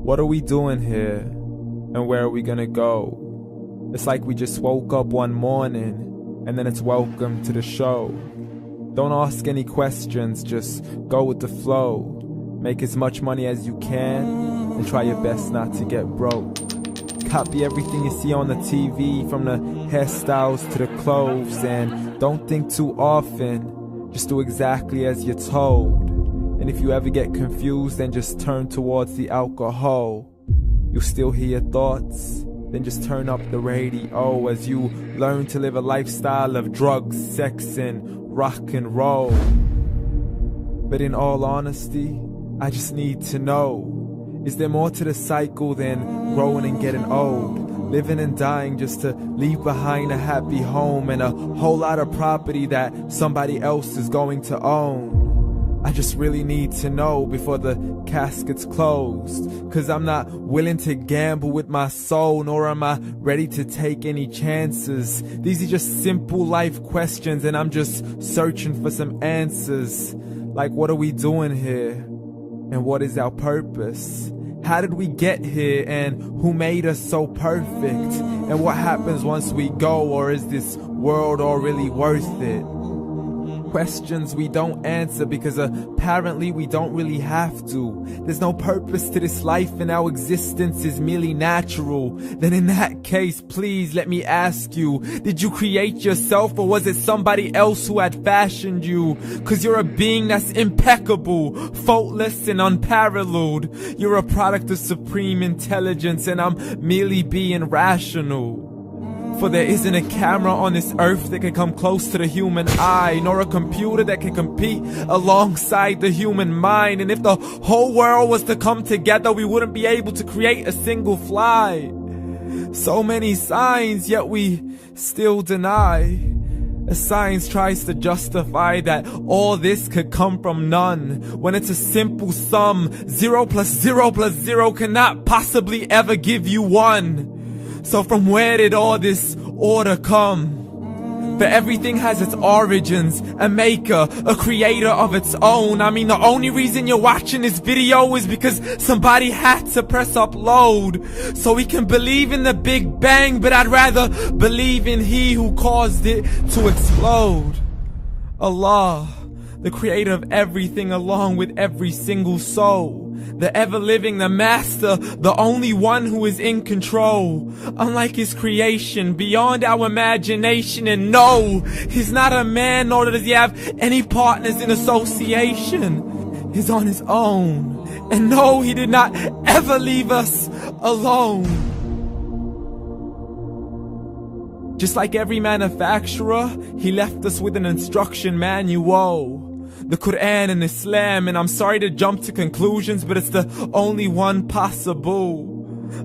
What are we doing here? And where are we gonna go? It's like we just woke up one morning, and then it's welcome to the show. Don't ask any questions, just go with the flow. Make as much money as you can, and try your best not to get broke. Copy everything you see on the TV, from the hairstyles to the clothes, and don't think too often, just do exactly as you're told. And if you ever get confused, then just turn towards the alcohol. You'll still hear your thoughts, then just turn up the radio as you learn to live a lifestyle of drugs, sex, and rock and roll. But in all honesty, I just need to know, is there more to the cycle than growing and getting old? Living and dying just to leave behind a happy home and a whole lot of property that somebody else is going to own. I just really need to know before the casket's closed, 'cause I'm not willing to gamble with my soul, nor am I ready to take any chances. These are just simple life questions, and I'm just searching for some answers. Like, what are we doing here? And what is our purpose? How did we get here, and who made us so perfect? And what happens once we go, or is this world all really worth it? Questions we don't answer because apparently we don't really have to. There's no purpose to this life and our existence is merely natural. Then in that case, please let me ask you, did you create yourself, or was it somebody else who had fashioned you? 'Cause you're a being that's impeccable, faultless and unparalleled. You're a product of supreme intelligence, and I'm merely being rational. For there isn't a camera on this earth that can come close to the human eye, nor a computer that can compete alongside the human mind. And if the whole world was to come together, we wouldn't be able to create a single fly. So many signs, yet we still deny. As science tries to justify that all this could come from none, when it's a simple sum. 0 plus 0 plus 0 cannot possibly ever give you 1. So from where did all this order come? For everything has its origins, a maker, a creator of its own. I mean, the only reason you're watching this video is because somebody had to press upload. So we can believe in the Big Bang, but I'd rather believe in He who caused it to explode. Allah, the creator of everything along with every single soul. The ever-living, the master, the only one who is in control. Unlike his creation, beyond our imagination. And no, he's not a man, nor does he have any partners in association. He's on his own. And no, he did not ever leave us alone. Just like every manufacturer, he left us with an instruction manual. The Quran and Islam, and I'm sorry to jump to conclusions, but it's the only one possible.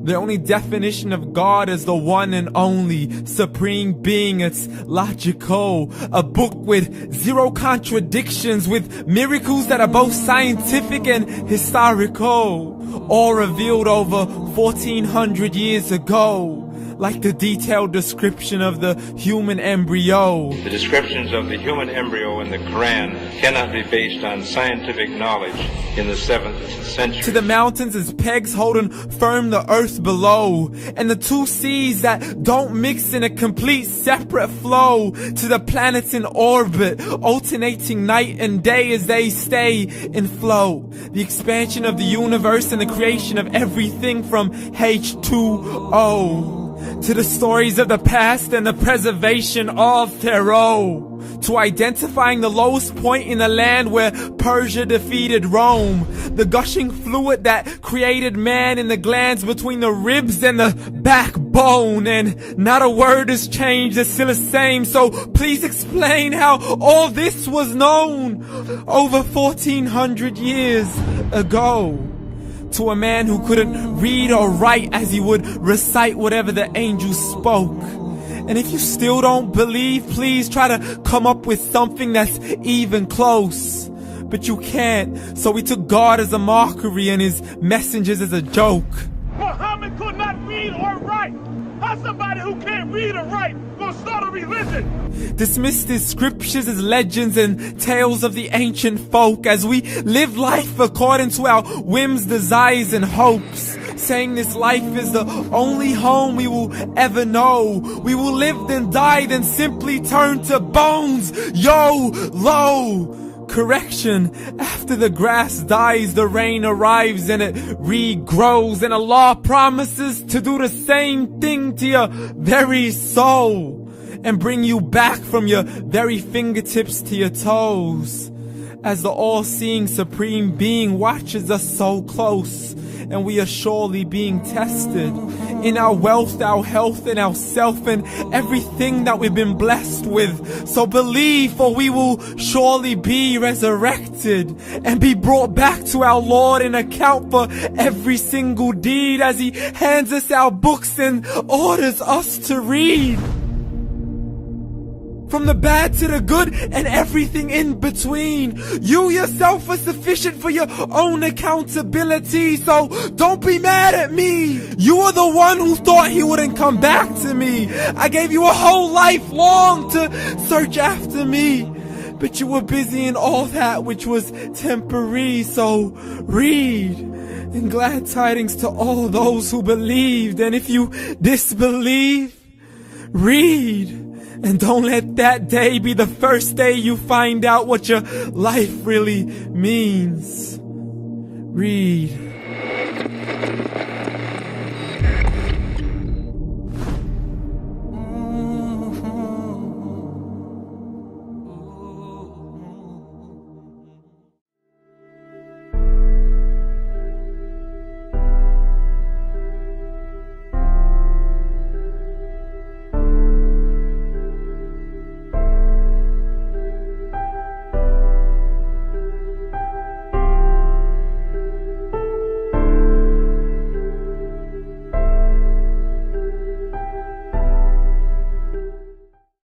The only definition of God is the one and only supreme being. It's logical, a book with 0 contradictions, with miracles that are both scientific and historical, all revealed over 1400 years ago. Like the detailed description of the human embryo. The descriptions of the human embryo in the Quran cannot be based on scientific knowledge in the 7th century. To the mountains as pegs holding firm the earth below, and the 2 seas that don't mix in a complete separate flow. To the planets in orbit, alternating night and day as they stay in flow. The expansion of the universe and the creation of everything from H2O. To the stories of the past and the preservation of Pharaoh. To identifying the lowest point in the land where Persia defeated Rome. The gushing fluid that created man in the glands between the ribs and the backbone. And not a word has changed, it's still the same. So please explain how all this was known over 1400 years ago. To a man who couldn't read or write as he would recite whatever the angels spoke. And if you still don't believe, please try to come up with something that's even close. But you can't, so we took God as a mockery and his messengers as a joke. Muhammad could not read or write. How's somebody who can't read or write gonna start a religion? Dismissed his scriptures as legends and tales of the ancient folk, as we live life according to our whims, desires and hopes. saying this life is the only home we will ever know. We will live then die, then simply turn to bones. YOLO! Correction, after the grass dies, the rain arrives and it regrows, and Allah promises to do the same thing to your very soul and bring you back from your very fingertips to your toes, as the all-seeing supreme being watches us so close, and we are surely being tested in our wealth, our health, and our self, and everything that we've been blessed with. So believe, for we will surely be resurrected and be brought back to our Lord and account for every single deed, as He hands us our books and orders us to read. From the bad to the good and everything in between. You yourself are sufficient for your own accountability, so don't be mad at me. You are the one who thought He wouldn't come back to me. I gave you a whole life long to search after me, but you were busy in all that which was temporary. So read, and glad tidings to all those who believed. And if you disbelieve, read. And don't let that day be the first day you find out what your life really means. Read.